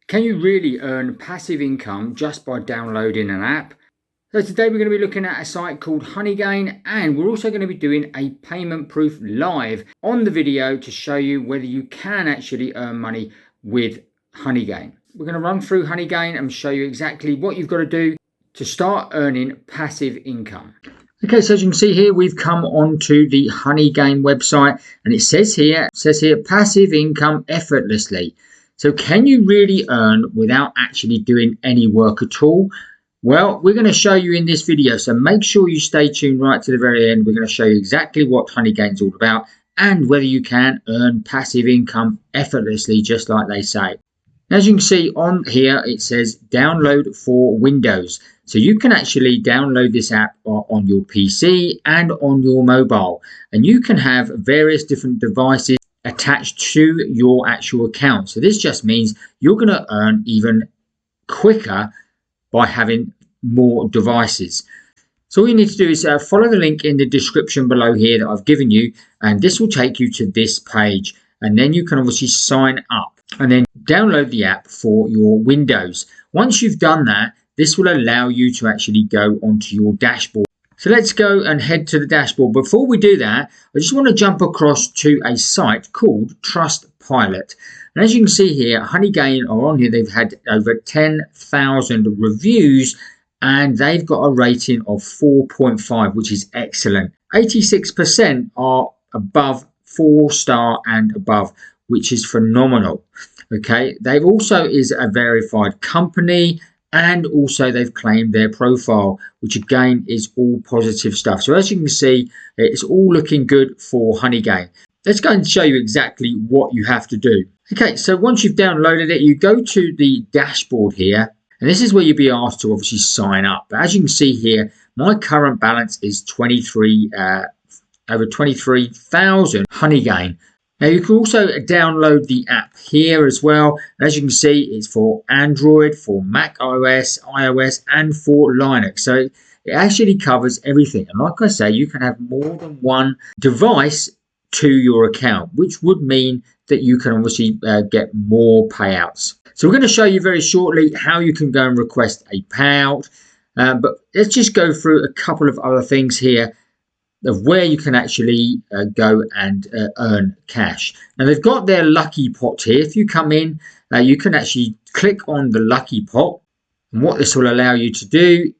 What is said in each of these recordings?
Can you really earn passive income just by downloading an app? So today we're going to be looking at a site called Honeygain, and we're also going to be doing a payment proof live on the video to show you whether you can actually earn money with Honeygain. We're going to run through Honeygain and show you exactly what you've got to do to start earning passive income. Okay, so as you can see here, we've come onto the Honeygain website, and it says here passive income effortlessly. So can you really earn without actually doing any work at all? Well, we're going to show you in this video, so make sure you stay tuned right to the very end. We're going to show you exactly what Honeygain's all about and whether you can earn passive income effortlessly, just like they say. As you can see on here, it says download for Windows. So you can actually download this app on your PC and on your mobile, and you can have various different devices attached to your actual account. So this just means you're going to earn even quicker by having more devices. So all you need to do is follow the link in the description below here that I've given you, and this will take you to this page, and then you can obviously sign up and then download the app for your Windows. Once you've done that, this will allow you to actually go onto your dashboard. So let's go and head to the dashboard. Before we do that, I just want to jump across to a site called Trustpilot. And as you can see here, Honeygain are on here. They've had over 10,000 reviews, and they've got a rating of 4.5, which is excellent. 86% are above 4-star and above, which is phenomenal. Okay, they've also is a verified company, and also they've claimed their profile, which again is all positive stuff. So as you can see, it's all looking good for Honeygain. Let's go and show you exactly what you have to do. Okay, so once you've downloaded it, you go to the dashboard here, and this is where you'll be asked to obviously sign up. But as you can see here, my current balance is over 23,000 Honeygain. Now you can also download the app here as well. As you can see, it's for Android, for Mac OS, iOS, and for Linux. So it actually covers everything. And like I say, you can have more than one device to your account, which would mean that you can obviously get more payouts. So we're going to show you very shortly how you can go and request a payout. But let's just go through a couple of other things here of where you can actually go and earn cash. Now they've got their lucky pot here. If you come in, you can actually click on the lucky pot, and what this will allow you to do,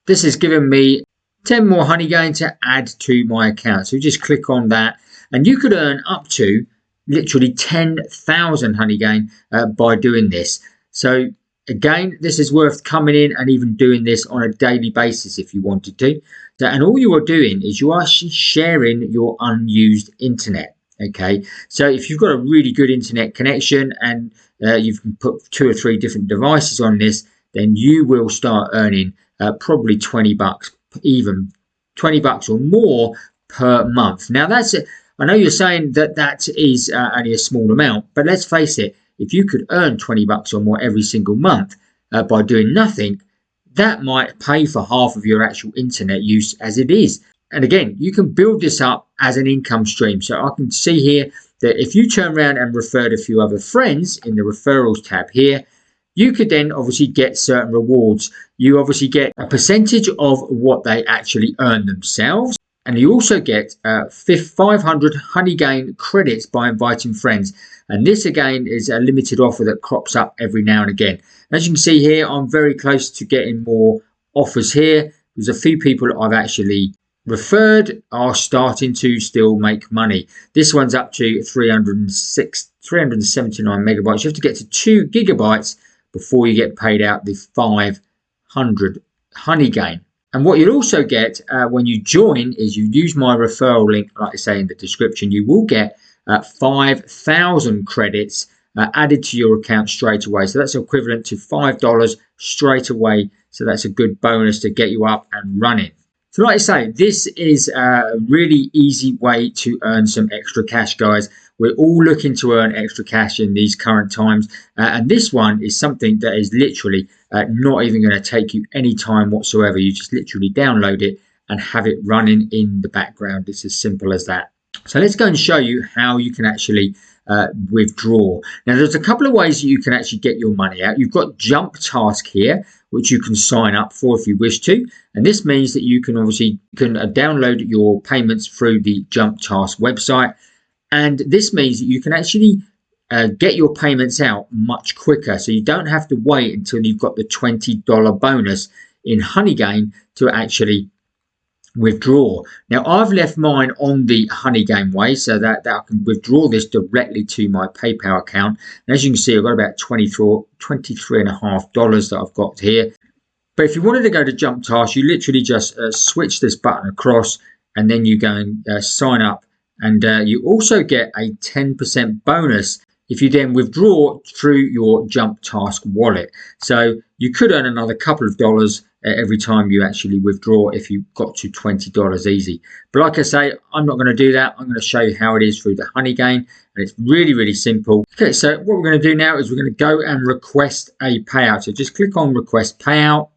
this has given me 10 more Honeygain to add to my account. So you just click on that, and you could earn up to literally 10,000 Honeygain by doing this. So again, this is worth coming in and even doing this on a daily basis if you wanted to. And all you are doing is you are sharing your unused internet. Okay, so if you've got a really good internet connection and you can put 2 or 3 different devices on this, then you will start earning probably $20, even $20 or more per month. Now that's it. I know you're saying that that is only a small amount, but let's face it, if you could earn $20 or more every single month by doing nothing, that might pay for half of your actual internet use as it is. And again, you can build this up as an income stream. So I can see here that if you turn around and referred a few other friends in the referrals tab here, you could then obviously get certain rewards. You obviously get a percentage of what they actually earn themselves. And you also get 500 Honeygain credits by inviting friends. And this again is a limited offer that crops up every now and again. As you can see here, I'm very close to getting more offers here. There's a few people that I've actually referred are starting to still make money. This one's up to 379 megabytes. You have to get to 2 gigabytes before you get paid out the 500 Honeygain. And what you'll also get when you join is you use my referral link, like I say in the description, you will get 5,000 credits added to your account straight away. So that's equivalent to $5 straight away. So that's a good bonus to get you up and running. So like I say, this is a really easy way to earn some extra cash, guys. We're all looking to earn extra cash in these current times. And this one is something that is literally not even going to take you any time whatsoever. You just literally download it and have it running in the background. It's as simple as that. So let's go and show you how you can actually withdraw. Now, there's a couple of ways that you can actually get your money out. You've got Jump Task here, which you can sign up for if you wish to. And this means that you can obviously download your payments through the Jump Task website. And this means that you can actually get your payments out much quicker. So you don't have to wait until you've got the $20 bonus in Honeygain to actually withdraw. Now, I've left mine on the Honeygain way so that I can withdraw this directly to my PayPal account. And as you can see, I've got about $23.50 that I've got here. But if you wanted to go to Jump Task, you literally just switch this button across and then you go and sign up. And you also get a 10% bonus if you then withdraw through your Jump Task wallet. So you could earn another couple of dollars every time you actually withdraw if you got to $20 easy. But like I say, I'm not going to do that. I'm going to show you how it is through the Honeygain, and it's really, really simple. Okay, so what we're going to do now is we're going to go and request a payout. So just click on Request Payout.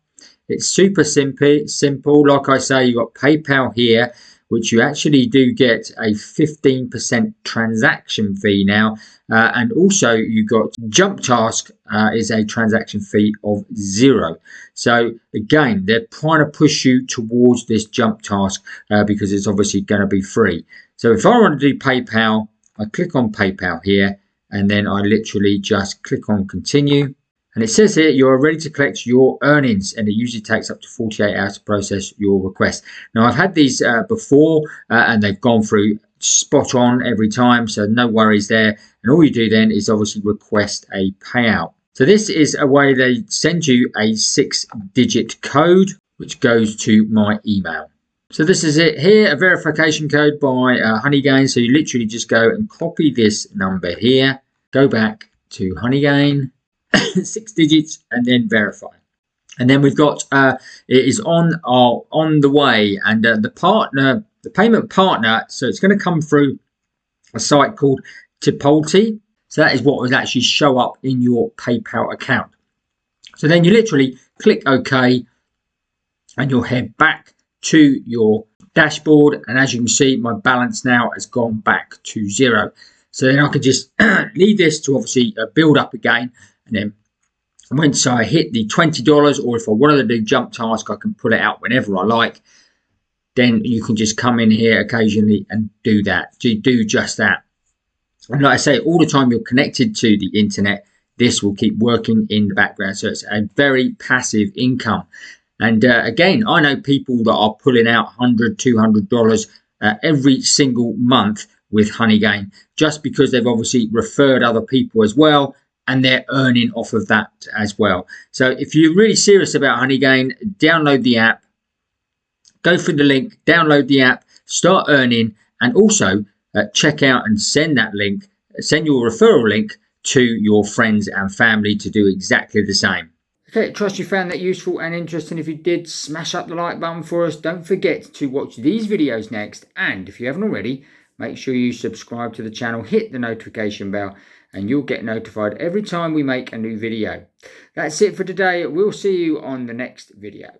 It's super simple. Like I say, you've got PayPal here, which you actually do get a 15% transaction fee now. And also you got Jump Task is a transaction fee of 0. So again, they're trying to push you towards this Jump Task because it's obviously going to be free. So if I want to do PayPal, I click on PayPal here, and then I literally just click on Continue. And it says here, you are ready to collect your earnings, and it usually takes up to 48 hours to process your request. Now, I've had these before, and they've gone through spot on every time, so no worries there. And all you do then is obviously request a payout. So this is a way they send you a 6-digit code, which goes to my email. So this is it here, a verification code by Honeygain. So you literally just go and copy this number here, go back to Honeygain, 6 digits, and then verify. And then we've got it is on the way, and the payment partner. So it's going to come through a site called Chipotle. So that is what would actually show up in your PayPal account. So then you literally click OK, and you'll head back to your dashboard. And as you can see, my balance now has gone back to 0. So then I can just leave this to obviously build up again. And then once I hit the $20, or if I wanted to do Jump Task, I can put it out whenever I like. Then you can just come in here occasionally and do that. Do just that. And like I say, all the time you're connected to the internet, this will keep working in the background. So it's a very passive income. And again, I know people that are pulling out $100, $200 every single month with Honeygain, just because they've obviously referred other people as well, and they're earning off of that as well. So if you're really serious about Honeygain, download the app, go through the link, download the app, start earning, and also check out and send that link, send your referral link to your friends and family to do exactly the same. Okay, trust you found that useful and interesting. If you did, smash up the like button for us. Don't forget to watch these videos next. And if you haven't already, make sure you subscribe to the channel, hit the notification bell, and you'll get notified every time we make a new video. That's it for today. We'll see you on the next video.